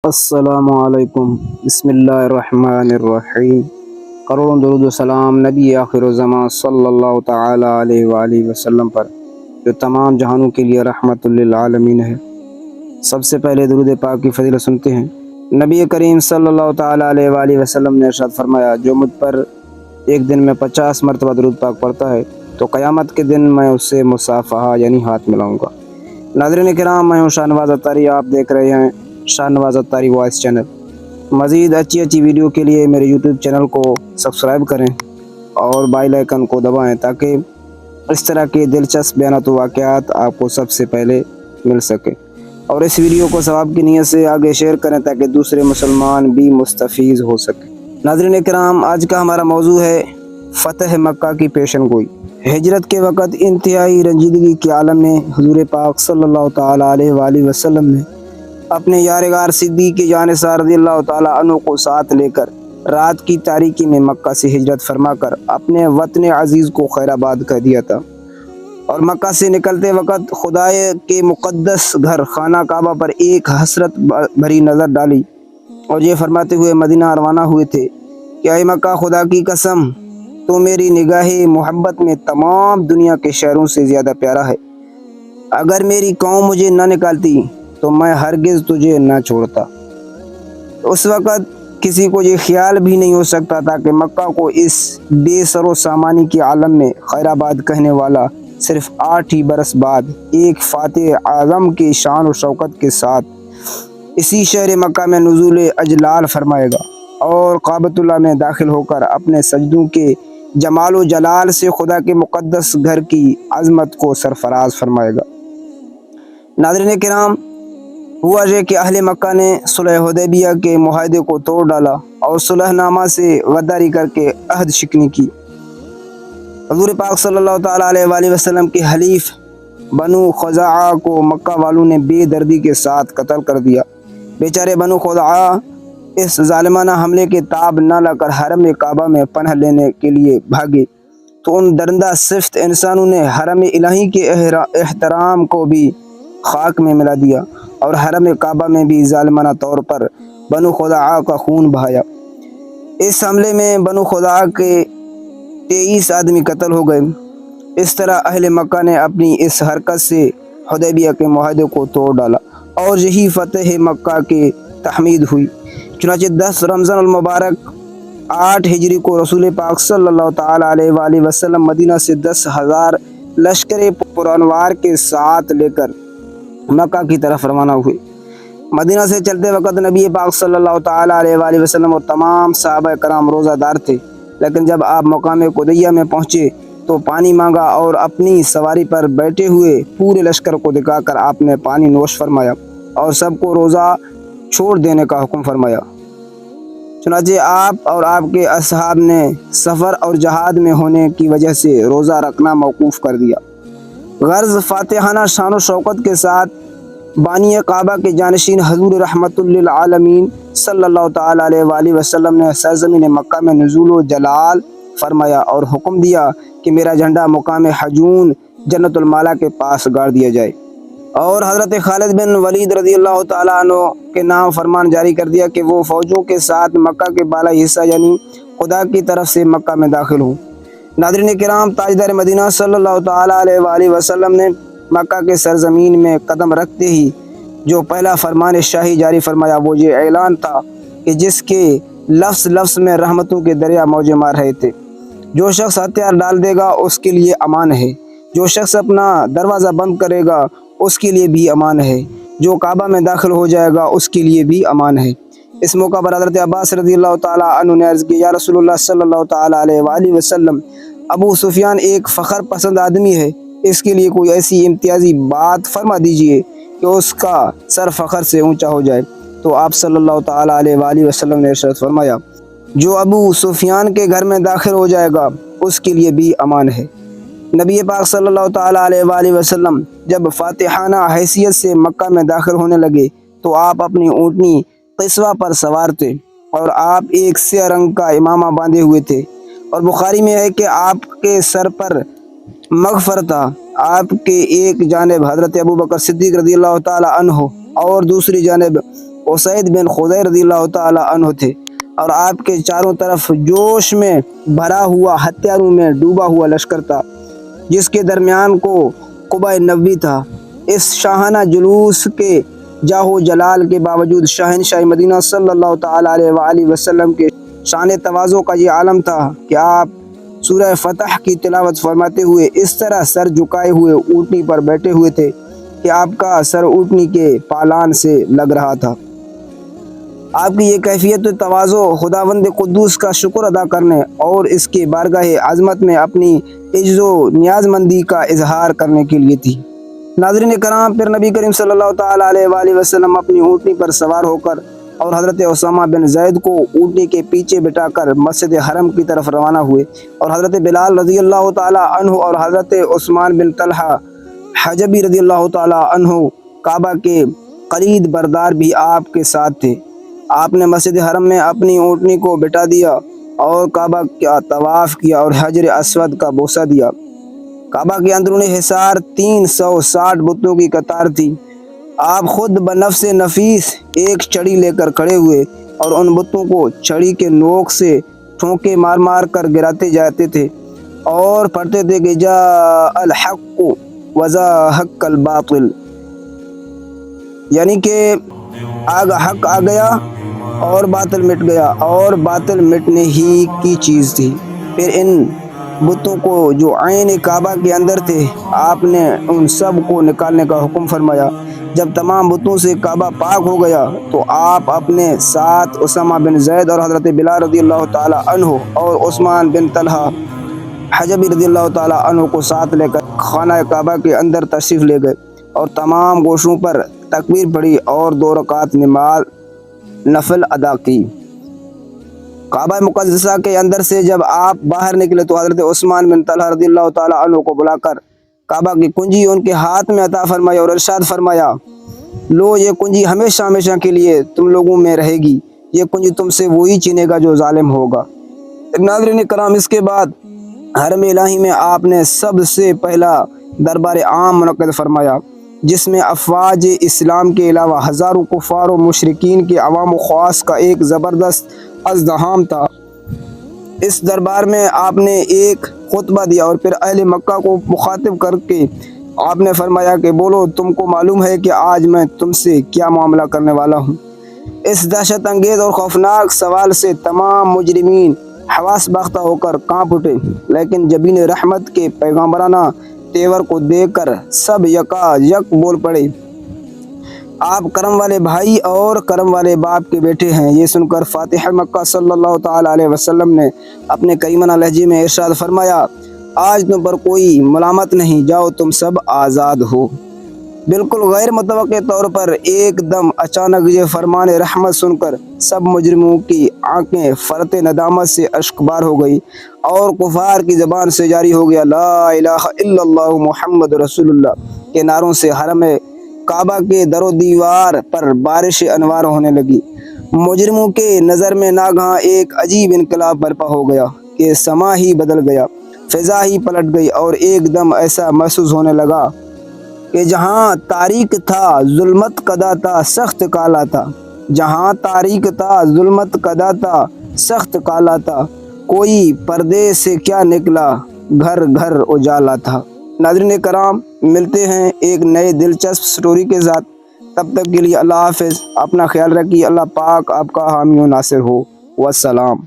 السلام علیکم، بسم اللہ الرحمن الرحیم۔ کروڑوں درود و سلام نبی آخر الزمان صلی اللہ تعالی علیہ وآلہ وسلم پر، جو تمام جہانوں کے لیے رحمت للعالمین ہے۔ سب سے پہلے درود پاک کی فضیلت سنتے ہیں۔ نبی کریم صلی اللہ تعالی علیہ وآلہ وسلم نے ارشاد فرمایا، جو مجھ پر ایک دن میں 50 مرتبہ درود پاک پڑھتا ہے تو قیامت کے دن میں اس سے مصافحہ یعنی ہاتھ ملاؤں گا۔ ناظرین کرام، میں ہوں شاہ نواز اتاری، آپ دیکھ رہے ہیں شاہ نواز اتاری وائس چینل۔ مزید اچھی ویڈیو کے لیے میرے یوٹیوب چینل کو سبسکرائب کریں اور بیل آئیکن کو دبائیں تاکہ اس طرح کے دلچسپ بیانات و واقعات آپ کو سب سے پہلے مل سکے، اور اس ویڈیو کو ثواب کی نیت سے آگے شیئر کریں تاکہ دوسرے مسلمان بھی مستفیض ہو سکیں۔ ناظرین کرام، آج کا ہمارا موضوع ہے فتح مکہ کی پیشن گوئی۔ ہجرت کے وقت انتہائی رنجیدگی کے عالم میں حضور پاک صلی اللہ تعالی علیہ وآلہ وسلم نے اپنے یارغار صدیق جانثار رضی اللہ تعالی عنہ کو ساتھ لے کر رات کی تاریکی میں مکہ سے ہجرت فرما کر اپنے وطن عزیز کو خیر آباد کر دیا تھا، اور مکہ سے نکلتے وقت خدائے کے مقدس گھر خانہ کعبہ پر ایک حسرت بھری نظر ڈالی اور یہ فرماتے ہوئے مدینہ روانہ ہوئے تھے کہ اے مکہ، خدا کی قسم تو میری نگاہ محبت میں تمام دنیا کے شہروں سے زیادہ پیارا ہے۔ اگر میری قوم مجھے نہ نکالتی تو میں ہرگز تجھے نہ چھوڑتا۔ اس وقت کسی کو یہ خیال بھی نہیں ہو سکتا تھا کہ مکہ کو اس بے سر و سامانی کے عالم میں خیر آباد کہنے والا صرف 8 ہی برس بعد ایک فاتح اعظم کی شان و شوکت کے ساتھ اسی شہر مکہ میں نزول اجلال فرمائے گا اور کعبۃ اللہ میں داخل ہو کر اپنے سجدوں کے جمال و جلال سے خدا کے مقدس گھر کی عظمت کو سرفراز فرمائے گا۔ ناظرین کرام، ہوا یہ کہ اہل مکہ نے صلح حدیبیہ کے معاہدے کو توڑ ڈالا اور صلح نامہ سے غداری کر کے عہد شکنی کی۔ حضور پاک صلی اللہ تعالی علیہ وآلہ وسلم کے حلیف بنو خزاعہ کو مکہ والوں نے بے دردی کے ساتھ قتل کر دیا۔ بیچارے بنو خزاعہ اس ظالمانہ حملے کے تاب نہ لا کر حرم کعبہ میں پناہ لینے کے لیے بھاگے تو ان درندہ صفت انسانوں نے حرم الہی کے احترام کو بھی خاک میں ملا دیا اور حرم کعبہ میں بھی ظالمانہ طور پر بنو خزاعہ کا خون بہایا۔ اس حملے میں بنو خزاعہ کے 23 آدمی قتل ہو گئے۔ اس طرح اہل مکہ نے اپنی اس حرکت سے حدیبیہ کے معاہدے کو توڑ ڈالا اور یہی فتح مکہ کی تحمید ہوئی۔ چنانچہ 10 رمضان المبارک 8 ہجری کو رسول پاک صلی اللہ تعالی علیہ وآلہ وسلم مدینہ سے 10,000 لشکر پرانوار کے ساتھ لے کر مکہ کی طرف روانہ ہوئے۔ مدینہ سے چلتے وقت نبی پاک صلی اللہ تعالی علیہ وآلہ وسلم اور تمام صحابہ کرام روزہ دار تھے، لیکن جب آپ مقام قدیہ میں پہنچے تو پانی مانگا اور اپنی سواری پر بیٹھے ہوئے پورے لشکر کو دکھا کر آپ نے پانی نوش فرمایا اور سب کو روزہ چھوڑ دینے کا حکم فرمایا۔ چنانچہ آپ اور آپ کے اصحاب نے سفر اور جہاد میں ہونے کی وجہ سے روزہ رکھنا موقوف کر دیا۔ غرض فاتحانہ شان و شوکت کے ساتھ بانی کعبہ کے جانشین حضور رحمت للعالمین صلی اللہ تعالی علیہ وآلہ وسلم نے سرزمین مکہ میں نزول و جلال فرمایا اور حکم دیا کہ میرا جھنڈا مقام حجون جنت المالا کے پاس گاڑ دیا جائے، اور حضرت خالد بن ولید رضی اللہ تعالی عنہ کے نام فرمان جاری کر دیا کہ وہ فوجوں کے ساتھ مکہ کے بالائی حصہ یعنی خدا کی طرف سے مکہ میں داخل ہوں۔ ناظرین کرام، تاجدار مدینہ صلی اللہ تعالی علیہ وآلہ وسلم نے مکہ کے سرزمین میں قدم رکھتے ہی جو پہلا فرمان شاہی جاری فرمایا وہ یہ اعلان تھا کہ جس کے لفظ لفظ میں رحمتوں کے دریا موجے مار رہے تھے، جو شخص ہتھیار ڈال دے گا اس کے لیے امان ہے، جو شخص اپنا دروازہ بند کرے گا اس کے لیے بھی امان ہے، جو کعبہ میں داخل ہو جائے گا اس کے لیے بھی امان ہے۔ اس موقع پر حضرت عباس رضی اللہ تعالی عنہ نے عرض کی، یا رسول اللہ صلی اللہ تعالی علیہ وآلہ وسلم، ابو سفیان ایک فخر پسند آدمی ہے، اس کے لیے کوئی ایسی امتیازی بات فرما دیجئے کہ اس کا سر فخر سے اونچا ہو جائے۔ تو آپ صلی اللہ تعالی علیہ وآلہ وسلم نے ارشاد فرمایا، جو ابو سفیان کے گھر میں داخل ہو جائے گا اس کے لیے بھی امان ہے۔ نبی پاک صلی اللہ تعالی علیہ وآلہ وسلم جب فاتحانہ حیثیت سے مکہ میں داخل ہونے لگے تو آپ اپنی اونٹنی قصوہ پر سوار تھے اور آپ ایک سیاہ رنگ کا امامہ باندھے ہوئے تھے، اور بخاری میں ہے کہ آپ کے سر پر مغفر تھا۔ آپ کے ایک جانب حضرت ابوبکر صدیق رضی اللہ تعالی عنہ اور دوسری جانب اسید بن خضیر رضی اللہ تعالیٰ عنہ تھے، اور آپ کے چاروں طرف جوش میں بھرا ہوا ہتھیاروں میں ڈوبا ہوا لشکر تھا، جس کے درمیان کو قبہ نبوی تھا۔ اس شاہانہ جلوس کے جاہ و جلال کے باوجود شہنشاہ مدینہ صلی اللہ تعالیٰ علیہ وآلہ وسلم کے شان تواضع کا یہ عالم تھا کہ آپ سورہ فتح کی تلاوت فرماتے ہوئے اس طرح سر جھکائے ہوئے اونٹنی پر بیٹھے ہوئے تھے کہ آپ کا سر اونٹنی کے پالان سے لگ رہا تھا۔ آپ کی یہ کیفیت تواضع خداوند قدوس کا شکر ادا کرنے اور اس کے بارگاہ عظمت میں اپنی عجز و نیاز مندی کا اظہار کرنے کے لیے تھی۔ ناظرین کرام، پھر نبی کریم صلی اللہ تعالیٰ علیہ وآلہ وسلم اپنی اونٹنی پر سوار ہو کر اور حضرت اسامہ بن زید کو اونٹنی کے پیچھے بٹھا کر مسجد حرم کی طرف روانہ ہوئے، اور حضرت بلال رضی اللہ تعالیٰ عنہ اور حضرت عثمان بن طلحہ حجبی رضی اللہ تعالیٰ عنہ کعبہ کے کلید بردار بھی آپ کے ساتھ تھے۔ آپ نے مسجد حرم میں اپنی اونٹنی کو بٹھا دیا اور کعبہ کا طواف کیا اور حجر اسود کا بوسہ دیا۔ کعبہ کے اندرونی حصار 360 بتوں کی قطار تھی۔ آپ خود بنفس نفیس ایک چھڑی لے کر کھڑے ہوئے اور ان بتوں کو چھڑی کے نوک سے ٹھونکے مار مار کر گراتے جاتے تھے اور پڑھتے تھے کہ جاء الحق وزاحق الباطل، یعنی کہ حق آ گیا اور باطل مٹ گیا، اور باطل مٹنے ہی کی چیز تھی۔ پھر ان بتوں کو جو عین کعبہ کے اندر تھے، آپ نے ان سب کو نکالنے کا حکم فرمایا۔ جب تمام بتوں سے کعبہ پاک ہو گیا تو آپ اپنے ساتھ اسامہ بن زید اور حضرت بلال رضی اللہ تعالیٰ عنہ اور عثمان بن طلحہ حجبی رضی اللہ تعالیٰ عنہ کو ساتھ لے کر خانہ کعبہ کے اندر تشریف لے گئے اور تمام گوشوں پر تکبیر پڑھی اور 2 رکعت نماز نفل ادا کی۔ کعبہ مقدسہ کے اندر سے جب آپ باہر نکلے تو حضرت عثمان بن طلحہ رضی اللہ تعالیٰ عنہ کو بلا کر کعبہ کی کنجی ان کے ہاتھ میں عطا فرمائی اور ارشاد فرمایا، لو یہ کنجی ہمیشہ ہمیشہ کے لیے تم لوگوں میں رہے گی، یہ کنجی تم سے وہی چھینے گا جو ظالم ہوگا۔ ناظرین کرام، اس کے بعد حرم الہی میں آپ نے سب سے پہلا دربار عام منعقد فرمایا، جس میں افواج اسلام کے علاوہ ہزاروں کفار و مشرکین کے عوام و خواص کا ایک زبردست ازدحام تھا۔ اس دربار میں آپ نے ایک خطبہ دیا اور پھر اہل مکہ کو مخاطب کر کے آپ نے فرمایا کہ بولو، تم کو معلوم ہے کہ آج میں تم سے کیا معاملہ کرنے والا ہوں۔ اس دہشت انگیز اور خوفناک سوال سے تمام مجرمین حواس باختہ ہو کر کانپ اٹھے، لیکن جبین رحمت کے پیغمبرانہ تیور کو دیکھ کر سب یکا یک بول پڑے، آپ کرم والے بھائی اور کرم والے باپ کے بیٹے ہیں۔ یہ سن کر فاتح مکہ صلی اللہ تعالیٰ علیہ وسلم نے اپنے کریمانہ لہجے میں ارشاد فرمایا، آج تم پر کوئی ملامت نہیں، جاؤ تم سب آزاد ہو۔ بالکل غیر متوقع طور پر ایک دم اچانک یہ فرمان رحمت سن کر سب مجرموں کی آنکھیں فرط ندامت سے اشکبار ہو گئی اور کفار کی زبان سے جاری ہو گیا لا الہ الا اللہ محمد رسول اللہ کے نعروں سے حرم کعبہ کے در و دیوار پر بارش انوار ہونے لگی۔ مجرموں کے نظر میں ناگہاں ایک عجیب انقلاب برپا ہو گیا کہ سما ہی بدل گیا، فضا ہی پلٹ گئی اور ایک دم ایسا محسوس ہونے لگا کہ جہاں تاریک تھا ظلمت قدا تھا سخت کالا تھا، جہاں تاریک تھا ظلمت قدا تھا سخت کالا تھا، کوئی پردے سے کیا نکلا گھر گھر اجالا تھا۔ ناظرین کرام، ملتے ہیں ایک نئے دلچسپ سٹوری کے ساتھ، تب تک کے لیے اللہ حافظ، اپنا خیال رکھیے، اللہ پاک آپ کا حامی و ناصر ہو، والسلام۔